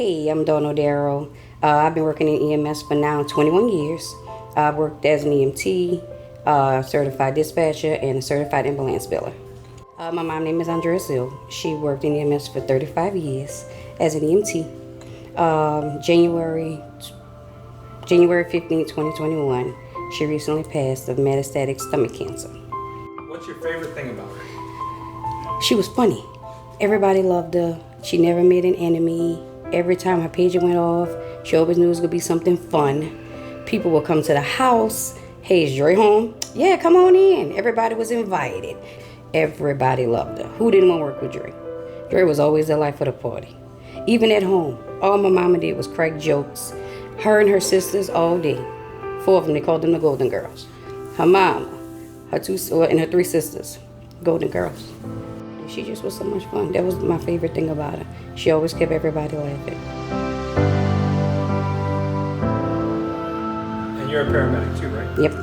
Hey, I'm Odaro. I've been working in EMS for now 21 years. I've worked as an EMT, certified dispatcher, and a certified ambulance biller. My mom's name is Andrea Sylve. She worked in EMS for 35 years as an EMT. January 15, 2021, she recently passed of metastatic stomach cancer. What's your favorite thing about her? She was funny. Everybody loved her. She never made an enemy. Every time her pager went off, she always knew it was going to be something fun. People would come to the house. Hey, is Dray home? Yeah, come on in. Everybody was invited. Everybody loved her. Who didn't want to work with Dray? Dray was always the life of the party. Even at home, all my mama did was crack jokes. Her and her sisters all day. 4 of them, they called them the Golden Girls. Her mama, her 2, and her 3 sisters, Golden Girls. She just was so much fun. That was my favorite thing about her. She always kept everybody laughing. And you're a paramedic too, right? Yep.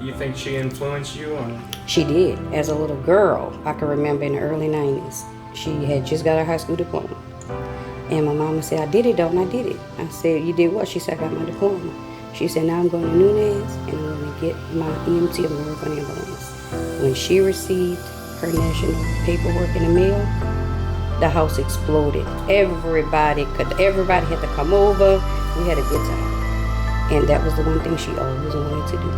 You think she influenced you on? She did. As a little girl, I can remember in the early 90s, she had just got her high school diploma. And my mama said, I did it, don't I did it. I said, you did what? She said, I got my diploma. She said, now I'm going to Nunez and I'm going to get my EMT. I'm going to work on ambulance. When she received her national paperwork in the mail, the house exploded. Everybody had to come over. We had a good time. And that was the one thing she always wanted to do.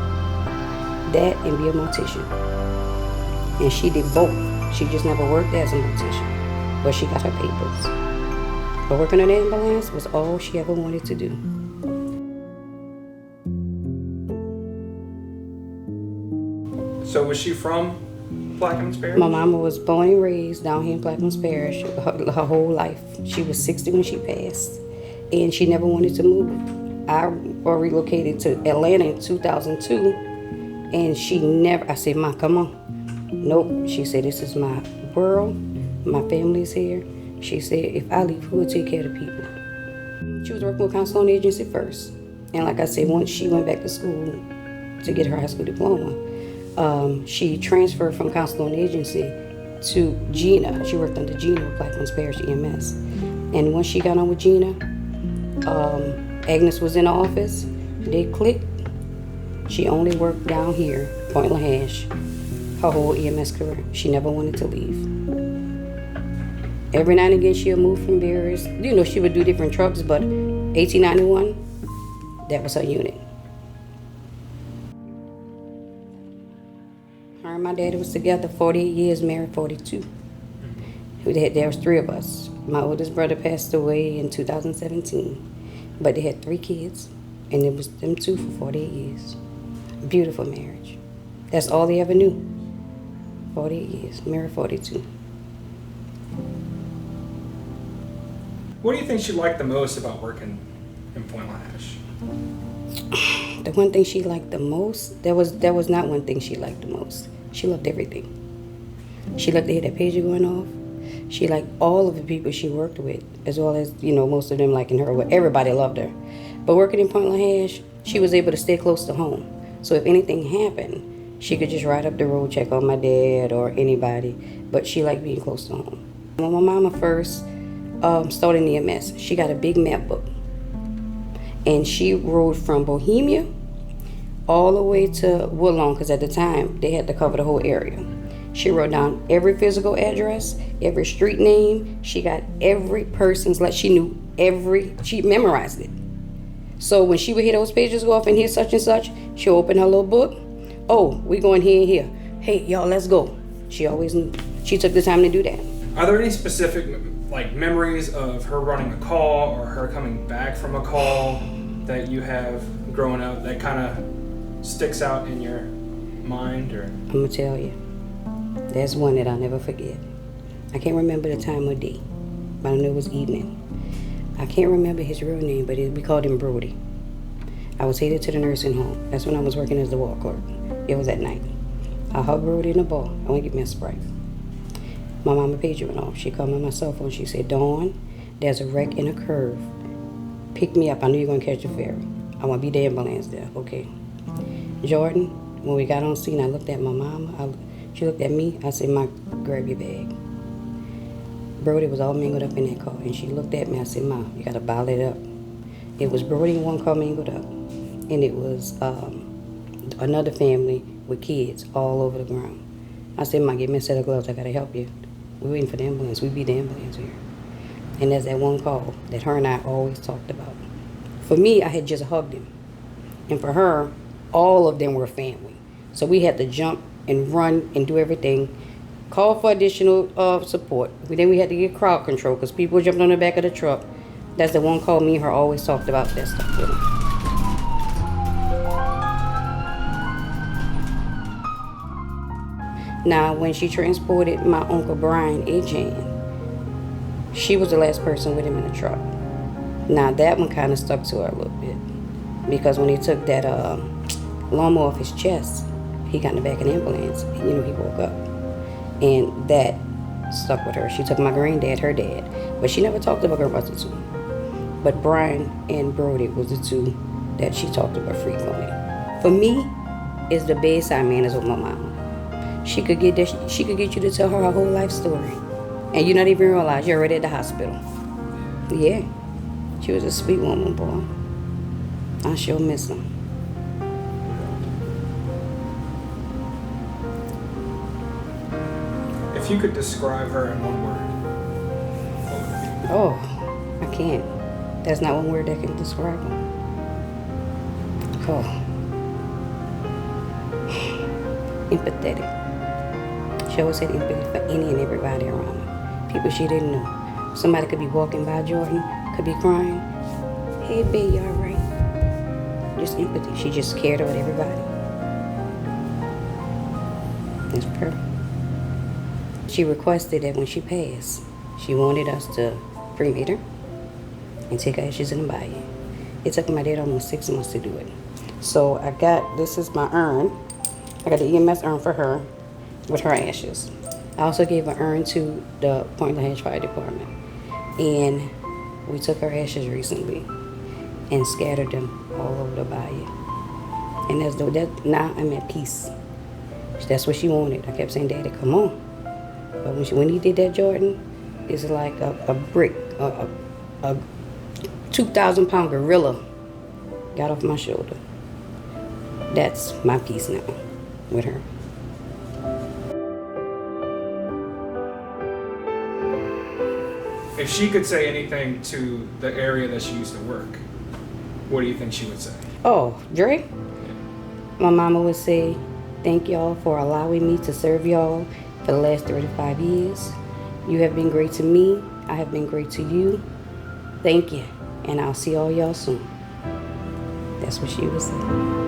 That and be a mortician. And she did both. She just never worked as a mortician, but she got her papers. But working on the ambulance was all she ever wanted to do. So was she from Plaquemines Parish? My mama was born and raised down here in Plaquemines Parish her whole life. She was 60 when she passed, and she never wanted to move. I relocated to Atlanta in 2002, and she never, I said, Ma, come on. Nope. She said, this is my world. My family's here. She said, if I leave, who will take care of the people? She was working with counseling agency first. And like I said, once she went back to school to get her high school diploma, she transferred from counseling agency to Gina. She worked under Gina with Plaquemines Parish EMS. And once she got on with Gina, Agnes was in the office. They clicked. She only worked down here, Point LaHash, her whole EMS career. She never wanted to leave. Every now and again, she'll move from various, she would do different trucks, but 1891, that was her unit. Her and my daddy was together 48 years, married 42. There was 3 of us. My oldest brother passed away in 2017, but they had 3 kids, and it was them 2 for 48 years. Beautiful marriage. That's all they ever knew. 48 years, married 42. What do you think she liked the most about working in Point LaHash? The one thing she liked the most, there was not one thing she liked the most. She loved everything. She loved to hear that pager going off. She liked all of the people she worked with, as well as, most of them liking her. Everybody loved her. But working in Point LaHash, she was able to stay close to home. So if anything happened, she could just ride up the road, check on my dad or anybody. But she liked being close to home. When my mama first started in EMS, she got a big map book. And she rode from Bohemia all the way to Woodlawn, because at the time, they had to cover the whole area. She wrote down every physical address, every street name. She got every person's, she memorized it. So when she would hear those pages go off and hear such and such, she'll open her little book. Oh, we going here and here. Hey, y'all, let's go. She always knew. She took the time to do that. Are there any specific memories of her running a call or her coming back from a call that you have growing up that kind of sticks out in your mind? Or I'm gonna tell you, there's one that I'll never forget. I can't remember the time of day, but I know it was evening. I can't remember his real name, but we called him Brody. I was headed to the nursing home. That's when I was working as the ward clerk. It was at night. I hugged Brody in the ball. I went to get me a Sprite. My mama pager went off. She called me on my cell phone. She said, Dawn, there's a wreck in a curve. Pick me up. I know you're going to catch a ferry. I want to be the ambulance there. Okay. Jordan, when we got on scene, I looked at my mama. She looked at me. I said, Ma, grab your bag. Brody was all mingled up in that car. And she looked at me. I said, "Mom, you got to bottle it up." It was Brody in one car mingled up. And it was another family with kids all over the ground. I said, "Ma, give me a set of gloves. I got to help you. We're waiting for the ambulance. We be the ambulance here." And there's that one call that her and I always talked about. For me, I had just hugged him. And for her, all of them were family. So we had to jump and run and do everything. Call for additional support. Then we had to get crowd control because people jumped on the back of the truck. That's the one call me and her always talked about that stuff with him. Now, when she transported my Uncle Brian Jan, she was the last person with him in the truck. Now, that one kind of stuck to her a little bit because when he took that lawnmower off his chest, he got in the back of the ambulance and, he woke up. And that stuck with her. She took my granddad, her dad, but she never talked about her other two. But Brian and Brody was the two that she talked about frequently. For me, it's the bedside manners with my mama. She could get you to tell her whole life story, and you not even realize you're already at the hospital. Yeah, she was a sweet woman, boy. I sure miss her. If you could describe her in one word, what would it be? Oh, I can't. That's not one word that can describe her. Oh. Empathetic. She always had empathy for any and everybody around her. People she didn't know. Somebody could be walking by Jordan, could be crying. "Hey, babe, you all right?" Just empathy. She just cared about everybody. That's perfect. She requested that when she passed, she wanted us to cremate her and take her ashes in the bayou. It took my dad almost 6 months to do it. So this is my urn. I got the EMS urn for her with her ashes. I also gave an urn to the Point Lahenge Fire Department. And we took her ashes recently and scattered them all over the bayou. And now I'm at peace. That's what she wanted. I kept saying, "Daddy, come on." But when he did that, Jordan, it's like a brick, a 2,000-pound gorilla got off my shoulder. That's my peace now with her. If she could say anything to the area that she used to work, what do you think she would say? Oh, Dray? My mama would say, "Thank y'all for allowing me to serve y'all for the last 35 years. You have been great to me. I have been great to you. Thank you. And I'll see all y'all soon." That's what she would say.